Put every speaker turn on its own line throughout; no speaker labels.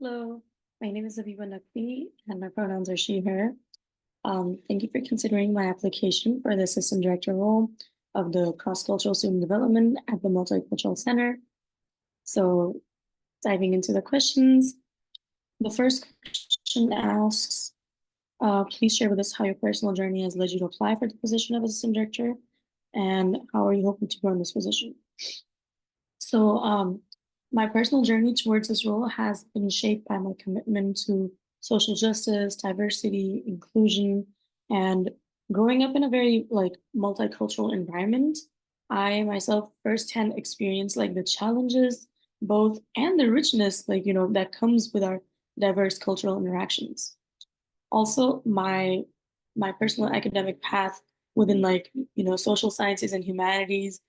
Hello, my name is Abiba Nakvi and my pronouns are she, her. Thank you for considering my application for the assistant director role of the cross-cultural student development at the Multicultural Center. So diving into the questions, the first question asks, please share with us how your personal journey has led you to apply for the position of assistant director and how are you hoping to grow in this position? So my personal journey towards this role has been shaped by my commitment to social justice, diversity, inclusion, and growing up in a very multicultural environment. I myself firsthand experienced the challenges both and the richness that comes with our diverse cultural interactions. Also, my personal academic path within social sciences and humanities,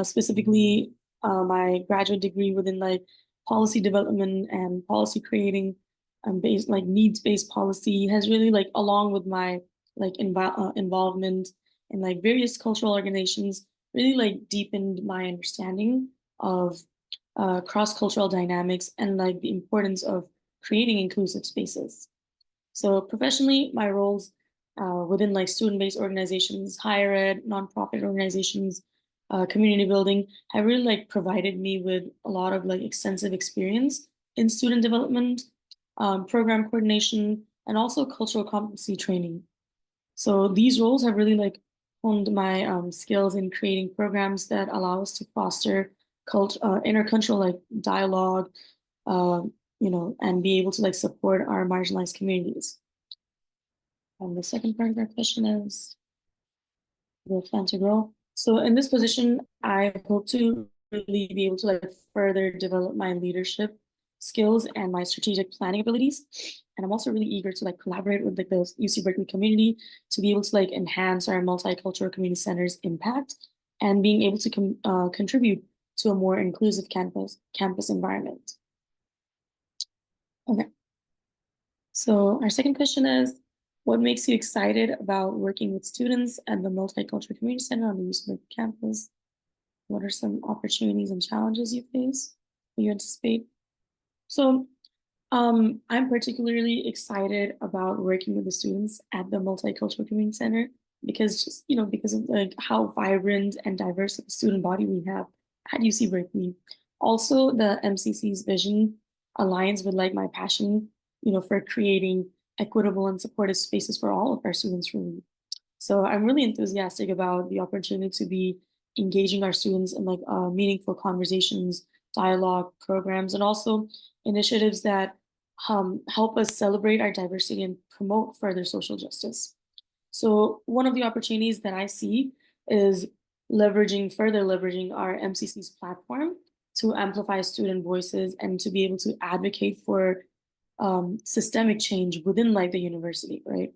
specifically my graduate degree within policy development and policy creating based needs-based policy has really along with my involvement in various cultural organizations really deepened my understanding of cross-cultural dynamics and the importance of creating inclusive spaces. So professionally, my roles within student-based organizations, higher ed, nonprofit organizations, community building have really provided me with a lot of extensive experience in student development, program coordination, and also cultural competency training. So these roles have really honed my skills in creating programs that allow us to foster intercultural dialogue, uh, and be able to support our marginalized communities. And the second part of our question is, will plan to grow. So in this position, I hope to really be able to further develop my leadership skills and my strategic planning abilities. And I'm also really eager to collaborate with the UC Berkeley community to be able to enhance our multicultural community center's impact and being able to contribute to a more inclusive campus environment. Okay. So our second question is, what makes you excited about working with students at the Multicultural Community Center on the UC Berkeley campus? What are some opportunities and challenges you face or you anticipate? So I'm particularly excited about working with the students at the Multicultural Community Center because because of how vibrant and diverse of a student body we have at UC Berkeley. Also, the MCC's vision aligns with my passion, for creating equitable and supportive spaces for all of our students really. So I'm really enthusiastic about the opportunity to be engaging our students in meaningful conversations, dialogue programs, and also initiatives that help us celebrate our diversity and promote further social justice. So one of the opportunities that I see is further leveraging our MCC's platform to amplify student voices and to be able to advocate for systemic change within the university, right?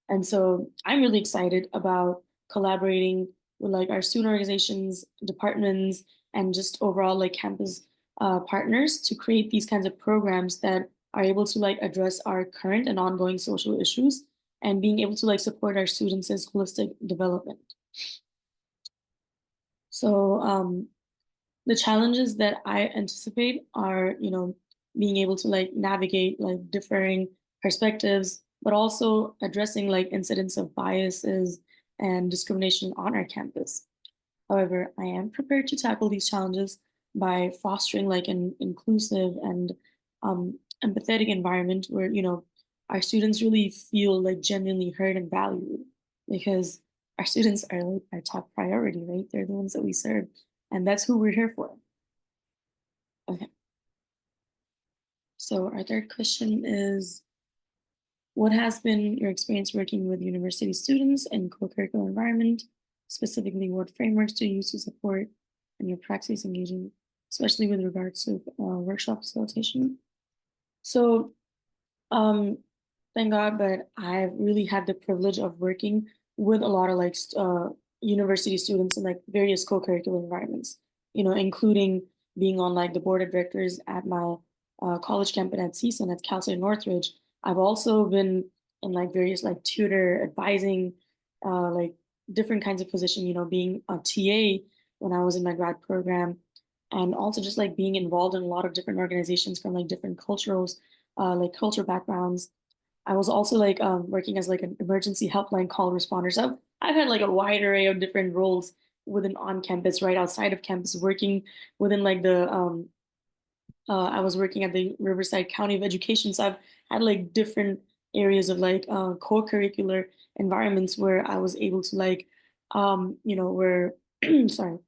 And so I'm really excited about collaborating with our student organizations, departments, and just overall campus partners to create these kinds of programs that are able to address our current and ongoing social issues and being able to support our students' holistic development. So the challenges that I anticipate are, being able to navigate differing perspectives, but also addressing incidents of biases and discrimination on our campus. However, I am prepared to tackle these challenges by fostering an inclusive and empathetic environment where, our students really feel genuinely heard and valued because our students are our top priority, right? They're the ones that we serve, and that's who we're here for. Okay. So our third question is, what has been your experience working with university students in co-curricular environment? Specifically, what frameworks do you use to support and your practice engaging, especially with regards to workshop facilitation? So thank God, but I've really had the privilege of working with a lot of university students in various co-curricular environments, including being on the board of directors at my college campus at CSUN at Cal State Northridge. I've also been in various tutor advising, different kinds of position, being a TA when I was in my grad program, and also just being involved in a lot of different organizations from different cultural like culture backgrounds. I was also like working as like an emergency helpline call responder. So I've had like a wide array of different roles within on campus, right outside of campus, working within like the I was working at the Riverside County of Education. So I've had like different areas of like co-curricular environments where I was able to like where sorry,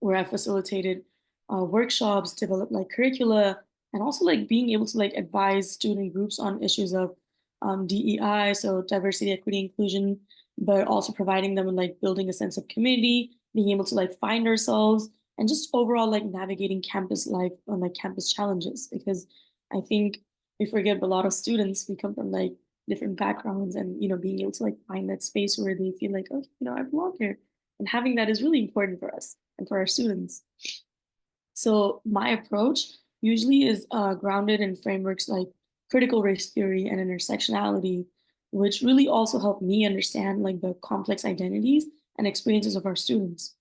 where I facilitated workshops, developed like curricula, and also like being able to like advise student groups on issues of DEI, so diversity, equity, inclusion, but also providing them with like building a sense of community, being able to like find ourselves, and just overall like navigating campus life on like campus challenges. Because I think we forget a lot of students, we come from like different backgrounds, and being able to like find that space where they feel like, oh, I belong here. And having that is really important for us and for our students. So my approach usually is grounded in frameworks like critical race theory and intersectionality, which really also help me understand like the complex identities and experiences of our students.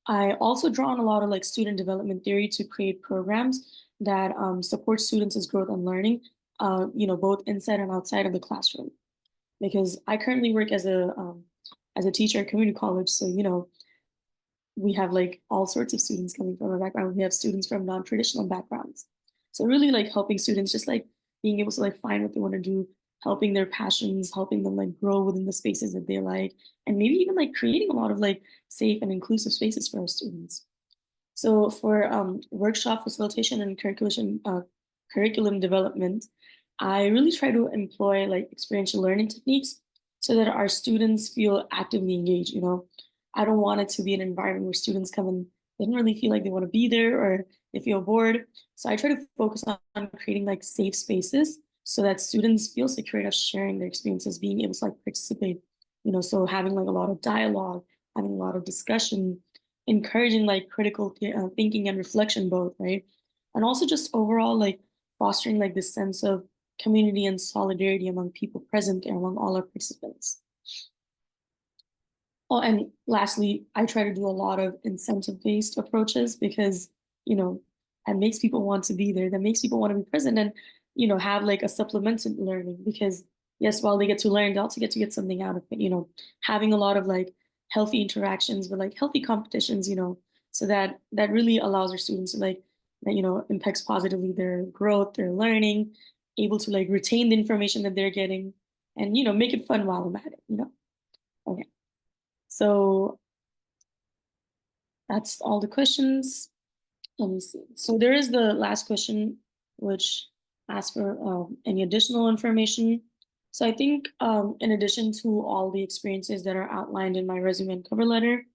I also draw on a lot of like student development theory to create programs that support students' growth and learning, both inside and outside of the classroom. Because I currently work as a teacher at community college, so we have like all sorts of students coming from a background. We have students from non-traditional backgrounds. So really like helping students just like being able to like find what they want to do, helping their passions, helping them like grow within the spaces that they like, and maybe even like creating a lot of like safe and inclusive spaces for our students. So for workshop facilitation and curriculum development, I really try to employ like experiential learning techniques so that our students feel actively engaged. I don't want it to be an environment where students come and they don't really feel like they want to be there or they feel bored. So I try to focus on creating like safe spaces so that students feel secure enough sharing their experiences, being able to like participate. So having like a lot of dialogue, having a lot of discussion, encouraging like critical thinking and reflection both, right? And also just overall like fostering like this sense of community and solidarity among people present and among all our participants. Oh, and lastly, I try to do a lot of incentive-based approaches because, you know, that makes people want to be there, that makes people want to be present and, have like a supplemented learning because yes, while they get to learn, they also get to get something out of it, having a lot of like healthy interactions with like healthy competitions, so that really allows our students to like, that, impacts positively their growth, their learning, able to like retain the information that they're getting and, make it fun while I'm at it. Okay. So that's all the questions. Let me see. So there is the last question, which asks for any additional information. So I think in addition to all the experiences that are outlined in my resume and cover letter,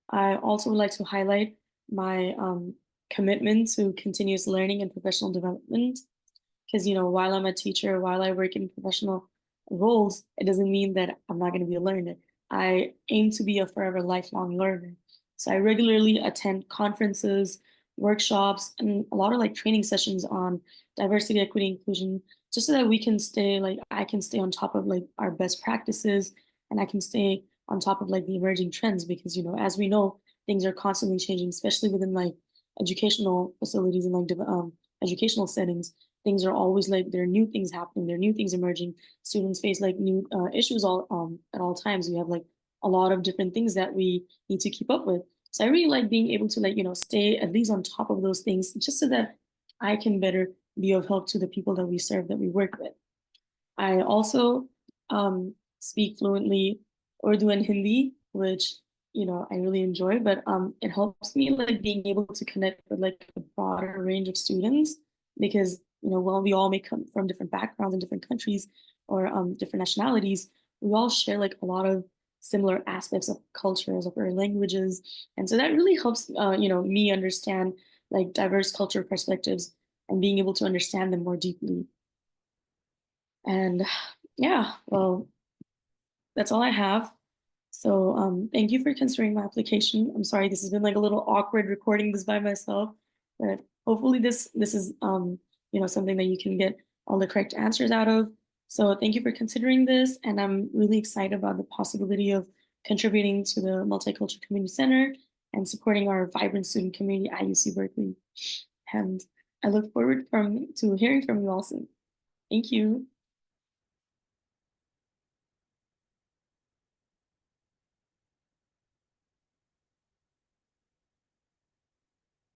I also would like to highlight my commitment to continuous learning and professional development. Because, while I'm a teacher, while I work in professional roles, it doesn't mean that I'm not going to be a learner. I aim to be a forever lifelong learner. So I regularly attend conferences, workshops, and a lot of like training sessions on diversity, equity, inclusion, just so that we can stay like I can stay on top of like our best practices and I can stay on top of like the emerging trends because as we know, things are constantly changing, especially within like educational facilities and like educational settings. Things are always like there are new things happening, there are new things emerging. Students face like new issues all at all times. We have like a lot of different things that we need to keep up with. So I really like being able to like stay at least on top of those things, just so that I can better be of help to the people that we serve, that we work with. I also speak fluently Urdu and Hindi, which I really enjoy, but it helps me like being able to connect with like a broader range of students because while we all may come from different backgrounds and different countries or different nationalities, we all share like a lot of similar aspects of cultures of our languages, and so that really helps me understand like diverse culture perspectives and being able to understand them more deeply. And yeah, well, that's all I have. So thank you for considering my application. I'm sorry this has been like a little awkward recording this by myself, but hopefully this is something that you can get all the correct answers out of. So thank you for considering this, and I'm really excited about the possibility of contributing to the Multicultural Community Center and supporting our vibrant student community at UC Berkeley. And I look forward to hearing from you all soon. Thank you.